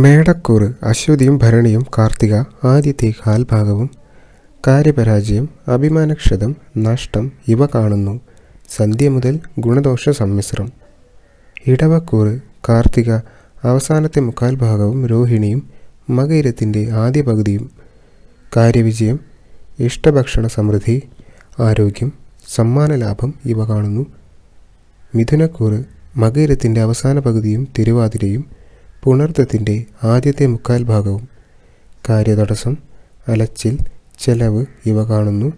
മേടക്കൂറ് അശ്വതിയും ഭരണിയും കാർത്തിക ആദ്യത്തെ കാൽഭാഗവും. കാര്യപരാജയം, അഭിമാനക്ഷതം, നഷ്ടം ഇവ കാണുന്നു. സന്ധ്യ മുതൽ ഗുണദോഷ സമ്മിശ്രം. ഇടവക്കൂറ് കാർത്തിക അവസാനത്തെ മുക്കാൽ ഭാഗവും രോഹിണിയും മകയിരത്തിൻ്റെ ആദ്യ പകുതിയും. കാര്യവിജയം, ഇഷ്ടഭക്ഷണ സമൃദ്ധി, ആരോഗ്യം, സമ്മാനലാഭം ഇവ കാണുന്നു. മിഥുനക്കൂറ് മകയിരത്തിൻ്റെ അവസാന പകുതിയും തിരുവാതിരയും പുണർത്തത്തിൻ്റെ ആദ്യത്തെ മുക്കാൽ ഭാഗവും. കാര്യതടസ്സം, അലച്ചിൽ, ചെലവ് ഇവ കാണുന്നു.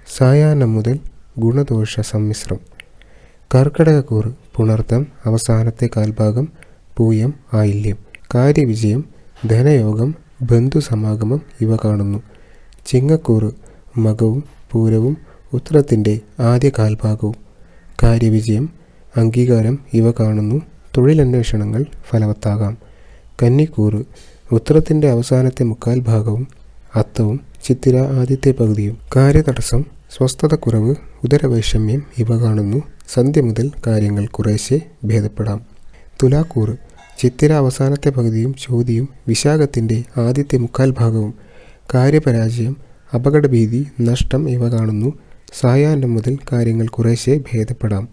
സായാഹ്നം മുതൽ ഗുണദോഷ സമ്മിശ്രം. കർക്കിടകക്കൂറ് പുണർത്തം അവസാനത്തെ കാൽഭാഗം, പൂയം, ആയില്യം. കാര്യവിജയം, ധനയോഗം, ബന്ധുസമാഗമം ഇവ കാണുന്നു. ചിങ്ങക്കൂറ് മകവും പൂരവും ഉത്രത്തിൻ്റെ ആദ്യ കാൽഭാഗവും. കാര്യവിജയം, അംഗീകാരം ഇവ കാണുന്നു. തൊഴിലന്വേഷണങ്ങൾ ഫലവത്താകാം. കന്നിക്കൂറ് ഉത്രത്തിൻ്റെ അവസാനത്തെ മുക്കാൽ ഭാഗവും അത്തവും ചിത്തിര ആദ്യത്തെ പകുതിയും. കാര്യതടസ്സം, സ്വസ്ഥതക്കുറവ്, ഉദരവൈഷമ്യം ഇവ കാണുന്നു. സന്ധ്യ മുതൽ കാര്യങ്ങൾ കുറേശ്ശെ ഭേദപ്പെടാം. തുലാക്കൂറ് ചിത്തിര അവസാനത്തെ പകുതിയും ചോതിയും വിശാഖത്തിൻ്റെ ആദ്യത്തെ മുക്കാൽ ഭാഗവും. കാര്യപരാജയം, അപകടഭീതി, നഷ്ടം ഇവ കാണുന്നു. സായാഹ്നം മുതൽ കാര്യങ്ങൾ കുറേശ്ശെ ഭേദപ്പെടാം.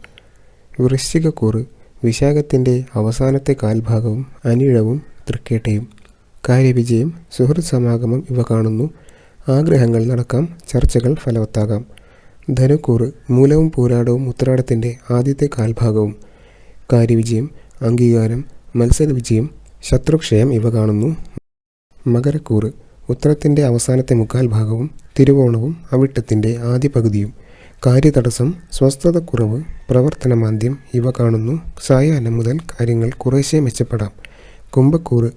വൃശ്ചികക്കൂറ് വിശാഖത്തിൻ്റെ അവസാനത്തെ കാൽഭാഗവും അനിഴവും തൃക്കേട്ടയും. കാര്യവിജയം, സുഹൃത്ത് സമാഗമം ഇവ കാണുന്നു. ആഗ്രഹങ്ങൾ നടക്കാം, ചർച്ചകൾ ഫലവത്താകാം. ധനുക്കൂറ് മൂലവും പൂരാടവും ഉത്രാടത്തിൻ്റെ ആദ്യത്തെ കാൽഭാഗവും. കാര്യവിജയം, അംഗീകാരം, മത്സരവിജയം, ശത്രുക്ഷയം ഇവ കാണുന്നു. മകരക്കൂറ് ഉത്രത്തിൻ്റെ അവസാനത്തെ മുക്കാൽ ഭാഗവും തിരുവോണവും അവിട്ടത്തിൻ്റെ ആദ്യ പകുതിയും. കാര്യതടസ്സം, സ്വസ്ഥതക്കുറവ്, പ്രവർത്തനമാന്ദ്യം ഇവ കാണുന്നു. സായാഹ്നം മുതൽ കാര്യങ്ങൾ കുറേശ്ശെ മെച്ചപ്പെടാം. കുംഭക്കൂറ്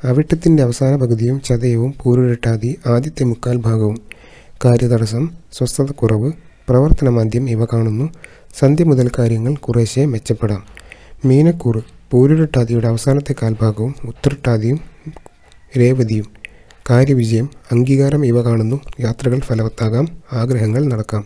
അവിട്ടത്തിൻ്റെ അവസാന പകുതിയും ചതയവും പൂരുരുട്ടാതി ആദ്യത്തെ മുക്കാൽ ഭാഗവും. കാര്യതടസ്സം, സ്വസ്ഥതക്കുറവ്, പ്രവർത്തനമാന്ദ്യം ഇവ കാണുന്നു. സന്ധ്യ മുതൽ കാര്യങ്ങൾ കുറേശ്ശെ മെച്ചപ്പെടാം. മീനക്കൂറ് പൂരുരുട്ടാതിയുടെ അവസാനത്തെ കാൽഭാഗവും ഉത്രട്ടാതിയും രേവതിയും. കാര്യവിജയം, അംഗീകാരം ഇവ കാണുന്നു. യാത്രകൾ ഫലവത്താകാം, ആഗ്രഹങ്ങൾ നടക്കാം.